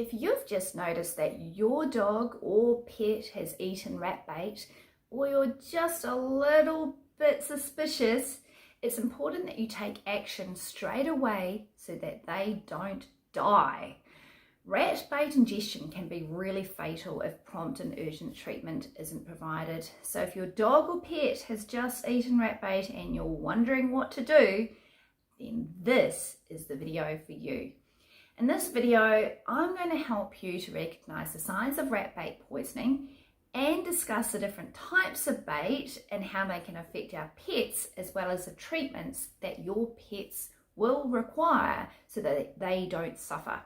If you've just noticed that your dog or pet has eaten rat bait, or you're just a little bit suspicious, it's important that you take action straight away so that they don't die. Rat bait ingestion can be really fatal if prompt and urgent treatment isn't provided. So if your dog or pet has just eaten rat bait and you're wondering what to do, then this is the video for you. In this video, I'm going to help you to recognise the signs of rat bait poisoning and discuss the different types of bait and how they can affect our pets, as well as the treatments that your pets will require so that they don't suffer.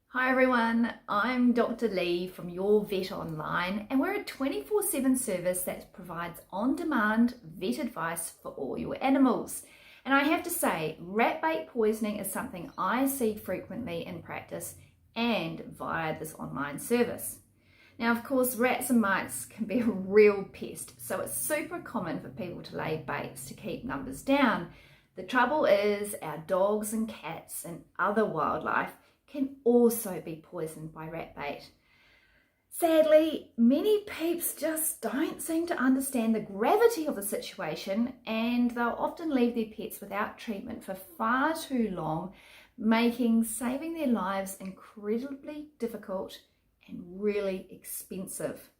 Hi everyone, I'm Dr. Leigh from Your Vet Online, and we're a 24/7 service that provides on-demand vet advice for all your animals. And I have to say, rat bait poisoning is something I see frequently in practice and via this online service. Now, of course, rats and mice can be a real pest, so it's super common for people to lay baits to keep numbers down. The trouble is our dogs and cats and other wildlife can also be poisoned by rat bait. Sadly, many peeps just don't seem to understand the gravity of the situation, and they'll often leave their pets without treatment for far too long, making saving their lives incredibly difficult and really expensive.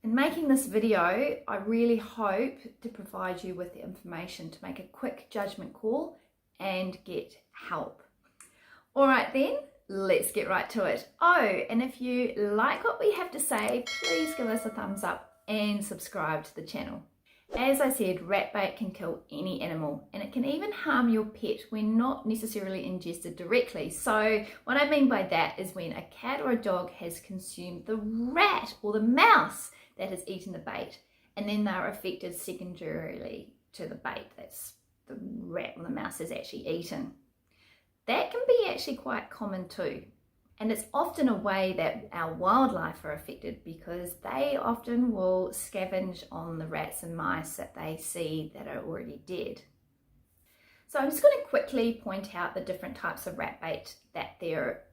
In making this video, I really hope to provide you with the information to make a quick judgment call and get help. All right then, let's get right to it. Oh, and if you like what we have to say, please give us a thumbs up and subscribe to the channel. As I said, rat bait can kill any animal, and it can even harm your pet when not necessarily ingested directly. So what I mean by that is when a cat or a dog has consumed the rat or the mouse that has eaten the bait, and then they're affected secondarily to the bait that's the rat or the mouse has actually eaten. That can be actually quite common too. And it's often a way that our wildlife are affected, because they often will scavenge on the rats and mice that they see that are already dead. So I'm just going to quickly point out the different types of rat bait that there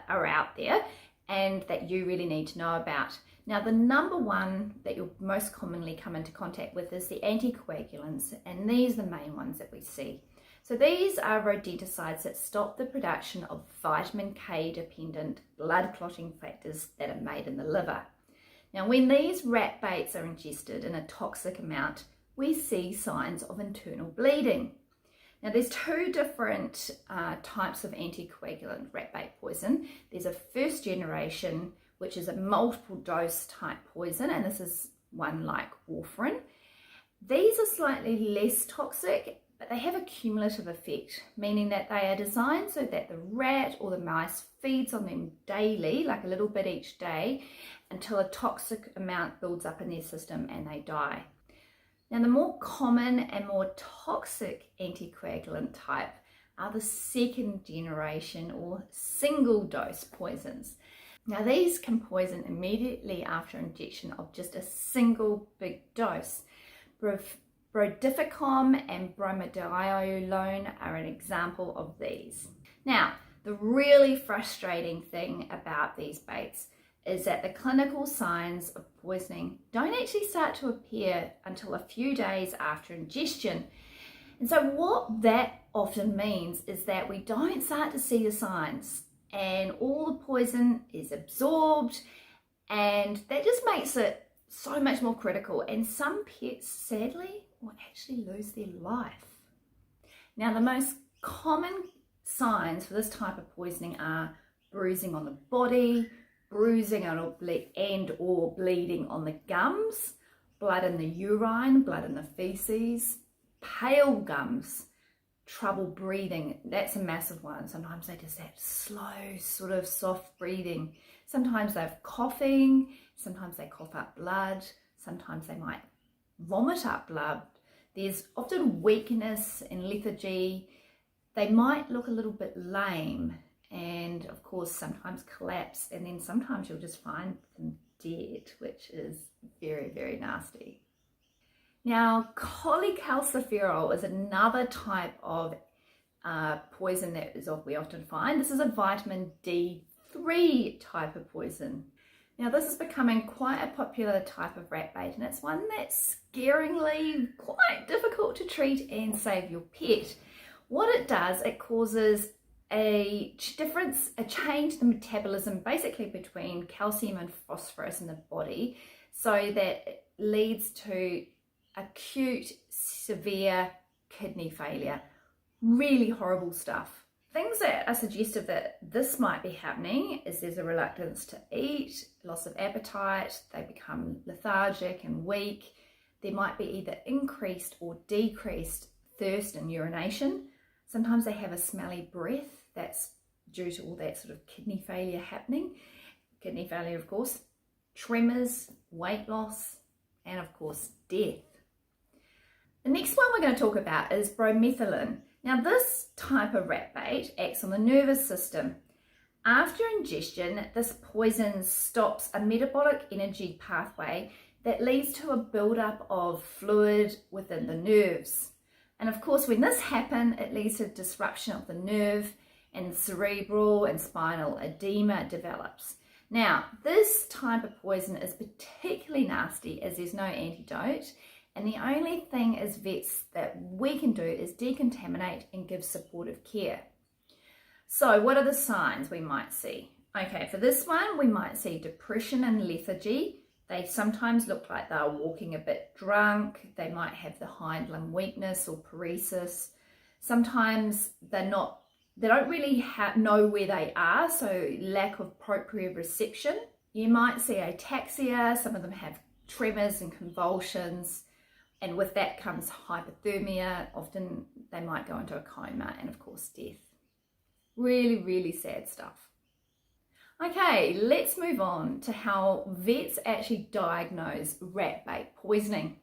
are out there and that you really need to know about. Now, the number one that you'll most commonly come into contact with is the anticoagulants, and these are the main ones that we see. So these are rodenticides that stop the production of vitamin K dependent blood clotting factors that are made in the liver. Now, when these rat baits are ingested in a toxic amount, we see signs of internal bleeding. Now, there's two different types of anticoagulant rat bait poison. There's a first generation, which is a multiple dose type poison, and this is one like warfarin. These are slightly less toxic, but they have a cumulative effect, meaning that they are designed so that the rat or the mouse feeds on them daily, like a little bit each day, until a toxic amount builds up in their system and they die. Now, the more common and more toxic anticoagulant type are the second generation or single dose poisons. Now, these can poison immediately after injection of just a single big dose. Brodifacoum and Bromethalin are an example of these. Now, the really frustrating thing about these baits is that the clinical signs of poisoning don't actually start to appear until a few days after ingestion. And so what that often means is that we don't start to see the signs, and all the poison is absorbed, and that just makes it so much more critical, and some pets sadly will actually lose their life. Now, the most common signs for this type of poisoning are bruising on the body, bruising and or bleeding on the gums, blood in the urine, blood in the feces, pale gums, trouble breathing. That's a massive one. Sometimes they just have slow, sort of soft breathing. Sometimes they have coughing, sometimes they cough up blood, sometimes they might vomit up blood. There's often weakness and lethargy. They might look a little bit lame, and of course sometimes collapse, and then sometimes you'll just find them dead, which is very, very nasty. Now, Cholecalciferol is another type of poison that we often find. This is a vitamin D3 D3 type of poison. Now this is becoming quite a popular type of rat bait, and it's one that's scaringly quite difficult to treat and save your pet. What it does, it causes a change in the metabolism basically between calcium and phosphorus in the body, so that it leads to acute severe kidney failure. Really horrible stuff. Things that are suggestive that this might be happening is there's a reluctance to eat, loss of appetite, they become lethargic and weak. There might be either increased or decreased thirst and urination. Sometimes they have a smelly breath. That's due to all that sort of kidney failure happening. Kidney failure, of course. Tremors, weight loss, and of course, death. The next one we're going to talk about is bromethalin. Now this type of rat bait acts on the nervous system. After ingestion, this poison stops a metabolic energy pathway that leads to a buildup of fluid within the nerves. And of course, when this happens, it leads to disruption of the nerve, and cerebral and spinal edema develops. Now, this type of poison is particularly nasty as there's no antidote. And the only thing as vets that we can do is decontaminate and give supportive care. So what are the signs we might see? Okay, for this one, we might see depression and lethargy. They sometimes look like they're walking a bit drunk. They might have the hind limb weakness or paresis. Sometimes they don't really know where they are, so lack of proprioception. You might see ataxia. Some of them have tremors and convulsions. And with that comes hypothermia. Often they might go into a coma and of course death. Really, really sad stuff. Okay, let's move on to how vets actually diagnose rat bait poisoning.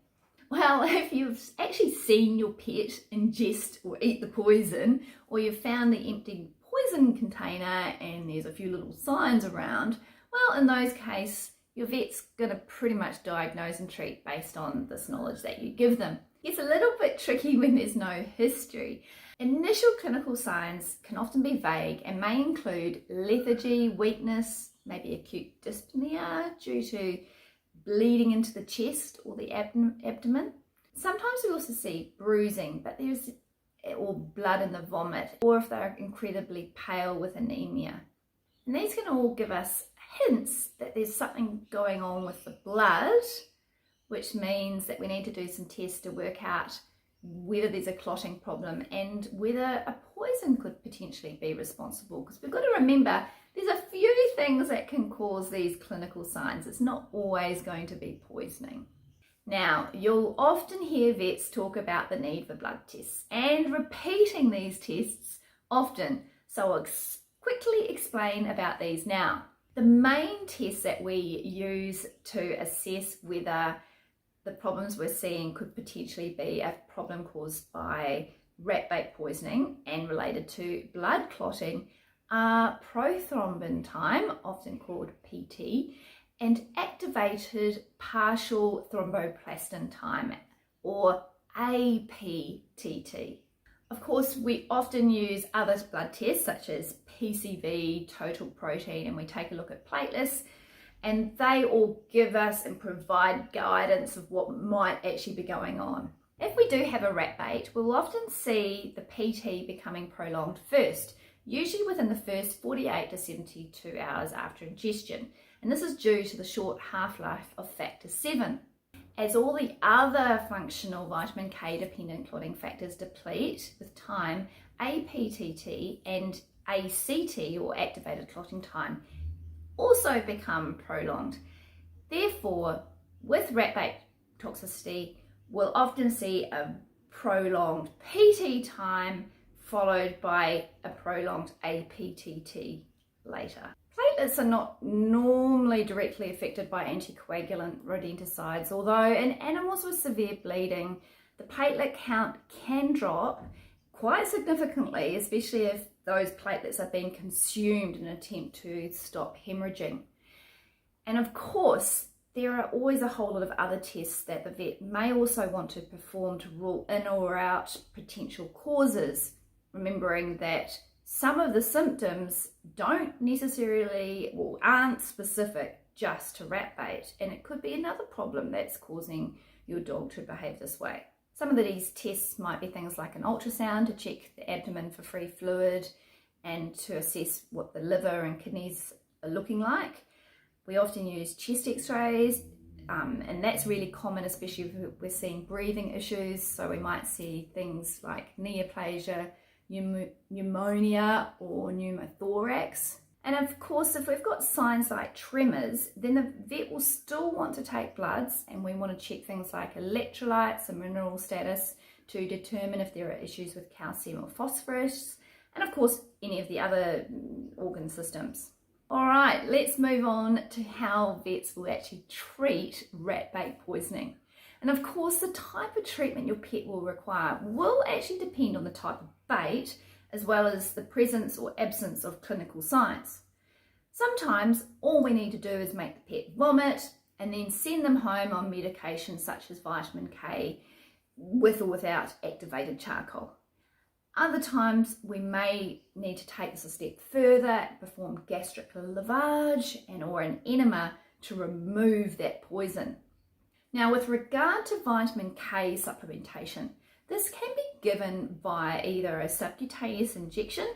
Well, if you've actually seen your pet ingest or eat the poison, or you've found the empty poison container and there's a few little signs around, well, in those cases, your vet's going to pretty much diagnose and treat based on this knowledge that you give them. It's a little bit tricky when there's no history. Initial clinical signs can often be vague and may include lethargy, weakness, maybe acute dyspnea due to bleeding into the chest or the abdomen. Sometimes we also see bruising, or blood in the vomit, or if they're incredibly pale with anemia. And these can all give us hints that there's something going on with the blood, which means that we need to do some tests to work out whether there's a clotting problem and whether a poison could potentially be responsible. Because we've got to remember there's a few things that can cause these clinical signs. It's not always going to be poisoning. Now, you'll often hear vets talk about the need for blood tests and repeating these tests often. So I'll quickly explain about these now. The main tests that we use to assess whether the problems we're seeing could potentially be a problem caused by rat bait poisoning and related to blood clotting are prothrombin time, often called PT, and activated partial thromboplastin time, or aPTT. Of course, we often use other blood tests such as PCV, total protein, and we take a look at platelets, and they all give us and provide guidance of what might actually be going on. If we do have a rat bait, we'll often see the PT becoming prolonged first, usually within the first 48 to 72 hours after ingestion. And this is due to the short half-life of factor 7. As all the other functional vitamin K dependent clotting factors deplete with time, aPTT and ACT, or activated clotting time, also become prolonged. Therefore, with rat bait toxicity, we'll often see a prolonged PT time followed by a prolonged aPTT later. Platelets are not normally directly affected by anticoagulant rodenticides, although in animals with severe bleeding, the platelet count can drop quite significantly, especially if those platelets are being consumed in an attempt to stop hemorrhaging. And of course, there are always a whole lot of other tests that the vet may also want to perform to rule in or out potential causes, remembering that some of the symptoms don't necessarily, well, aren't specific just to rat bait, and it could be another problem that's causing your dog to behave this way. Some of these tests might be things like an ultrasound to check the abdomen for free fluid and to assess what the liver and kidneys are looking like. We often use chest x-rays, and that's really common, especially if we're seeing breathing issues. So we might see things like neoplasia, pneumonia or pneumothorax. And of course, if we've got signs like tremors, then the vet will still want to take bloods, and we want to check things like electrolytes and mineral status to determine if there are issues with calcium or phosphorus, and of course any of the other organ systems. All right, let's move on to how vets will actually treat rat bait poisoning. And of course, the type of treatment your pet will require will actually depend on the type of bait, as well as the presence or absence of clinical signs. Sometimes all we need to do is make the pet vomit and then send them home on medications such as vitamin K with or without activated charcoal. Other times we may need to take this a step further, perform gastric lavage or an enema to remove that poison. Now, with regard to vitamin K supplementation, this can be given via either a subcutaneous injection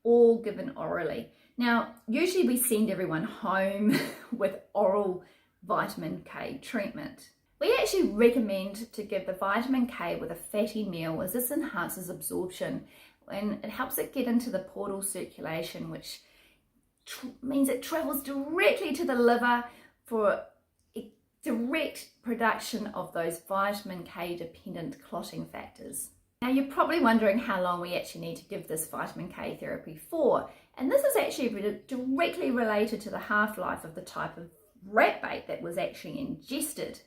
or given orally. Now, usually we send everyone home with oral vitamin K treatment. We actually recommend to give the vitamin K with a fatty meal, as this enhances absorption and it helps it get into the portal circulation, which means it travels directly to the liver for direct production of those vitamin K dependent clotting factors. Now, you're probably wondering how long we actually need to give this vitamin K therapy for, and this is actually directly related to the half-life of the type of rat bait that was actually ingested.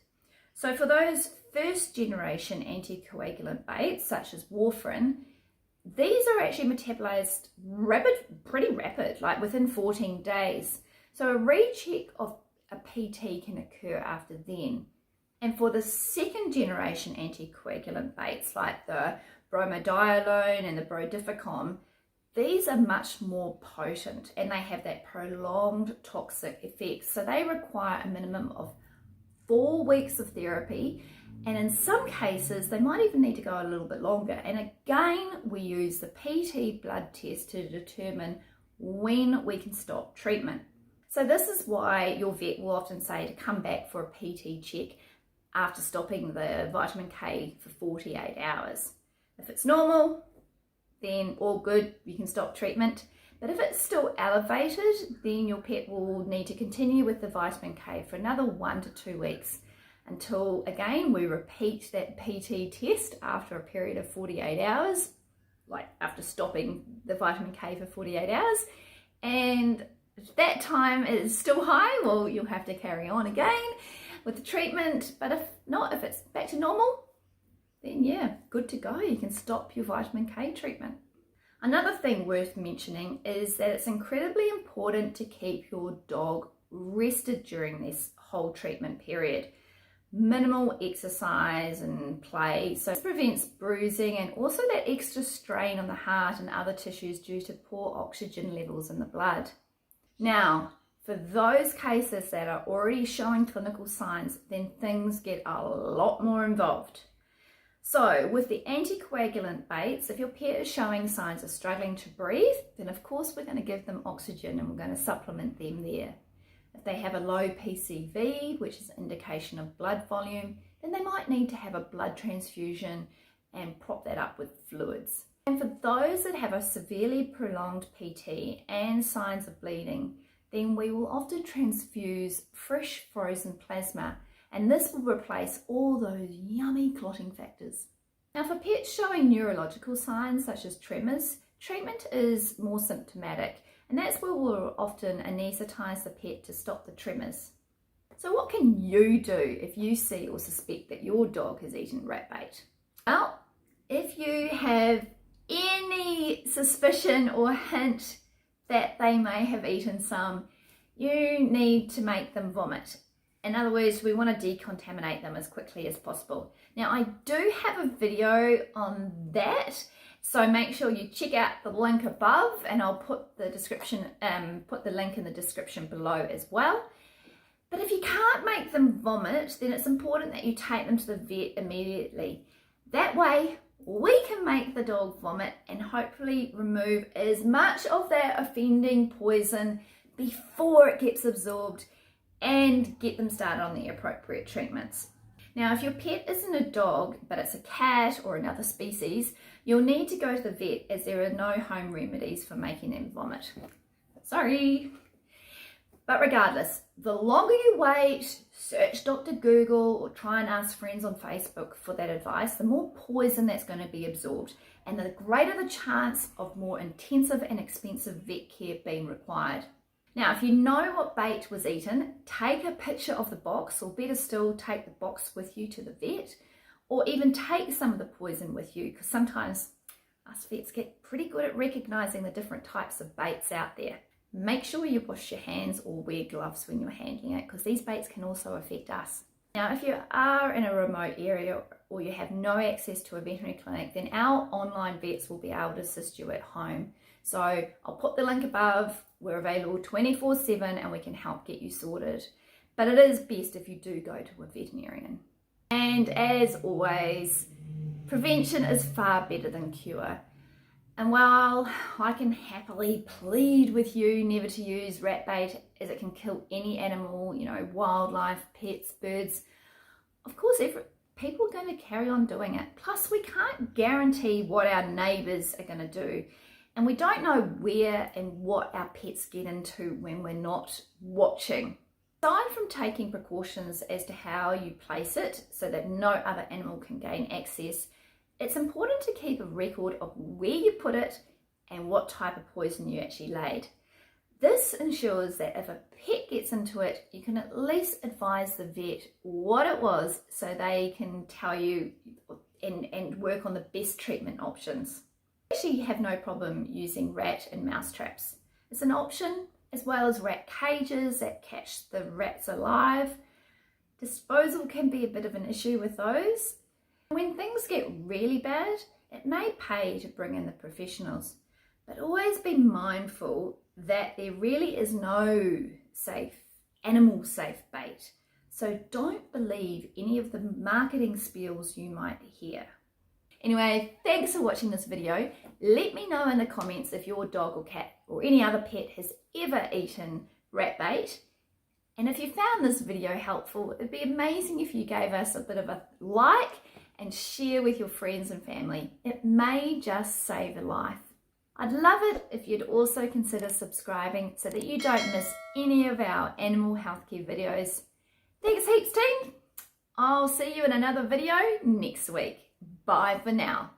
So for those first generation anticoagulant baits such as warfarin, these are actually metabolized pretty rapid, like within 14 days. So a recheck of a PT can occur after then. And for the second generation anticoagulant baits like the Bromethalin and the Bromethalin, these are much more potent and they have that prolonged toxic effect. So they require a minimum of 4 weeks of therapy, and in some cases they might even need to go a little bit longer. And again, we use the PT blood test to determine when we can stop treatment. So this is why your vet will often say to come back for a PT check after stopping the vitamin K for 48 hours. If it's normal, then all good, you can stop treatment. But if it's still elevated, then your pet will need to continue with the vitamin K for another 1 to 2 weeks until, again, we repeat that PT test after a period of 48 hours, like after stopping the vitamin K for 48 hours. And if that time is still high, well, you'll have to carry on again with the treatment. But if not, if it's back to normal, then yeah, good to go. You can stop your vitamin K treatment. Another thing worth mentioning is that it's incredibly important to keep your dog rested during this whole treatment period. Minimal exercise and play, so this prevents bruising and also that extra strain on the heart and other tissues due to poor oxygen levels in the blood. Now, for those cases that are already showing clinical signs, then things get a lot more involved. So with the anticoagulant baits, if your pet is showing signs of struggling to breathe, then of course we're going to give them oxygen and we're going to supplement them there. If they have a low PCV, which is an indication of blood volume, then they might need to have a blood transfusion and prop that up with fluids. And for those that have a severely prolonged PT and signs of bleeding, then we will often transfuse fresh frozen plasma, and this will replace all those yummy clotting factors. Now, for pets showing neurological signs such as tremors, treatment is more symptomatic, and that's where we'll often anaesthetize the pet to stop the tremors. So what can you do if you see or suspect that your dog has eaten rat bait? Well, if you have any suspicion or hint that they may have eaten some, you need to make them vomit. In other words, we want to decontaminate them as quickly as possible. Now, I do have a video on that. So make sure you check out the link above, and I'll put the link in the description below as well. But if you can't make them vomit, then it's important that you take them to the vet immediately. That way we can make the dog vomit and hopefully remove as much of that offending poison before it gets absorbed and get them started on the appropriate treatments. Now, if your pet isn't a dog, but it's a cat or another species, you'll need to go to the vet as there are no home remedies for making them vomit. Sorry. But regardless, the longer you wait, search Dr. Google or try and ask friends on Facebook for that advice, the more poison that's going to be absorbed and the greater the chance of more intensive and expensive vet care being required. Now, if you know what bait was eaten, take a picture of the box, or better still, take the box with you to the vet, or even take some of the poison with you, because sometimes us vets get pretty good at recognizing the different types of baits out there. Make sure you wash your hands or wear gloves when you're handling it, because these baits can also affect us. Now, if you are in a remote area or you have no access to a veterinary clinic, then our online vets will be able to assist you at home. So I'll put the link above. We're available 24/7 and we can help get you sorted. But it is best if you do go to a veterinarian. And as always, prevention is far better than cure. And while I can happily plead with you never to use rat bait, as it can kill any animal, wildlife, pets, birds, of course people are going to carry on doing it. Plus, we can't guarantee what our neighbours are going to do. And we don't know where and what our pets get into when we're not watching. Aside from taking precautions as to how you place it so that no other animal can gain access, it's important to keep a record of where you put it and what type of poison you actually laid. This ensures that if a pet gets into it, you can at least advise the vet what it was so they can tell you and work on the best treatment options. I actually have no problem using rat and mouse traps. It's an option, as well as rat cages that catch the rats alive. Disposal can be a bit of an issue with those. When things get really bad, it may pay to bring in the professionals, but always be mindful that there really is no animal safe bait. So don't believe any of the marketing spiels you might hear. Anyway, thanks for watching this video. Let me know in the comments if your dog or cat or any other pet has ever eaten rat bait. And if you found this video helpful, it'd be amazing if you gave us a bit of a like and share with your friends and family. It may just save a life. I'd love it if you'd also consider subscribing so that you don't miss any of our animal healthcare videos. Thanks heaps, team. I'll see you in another video next week. Bye for now.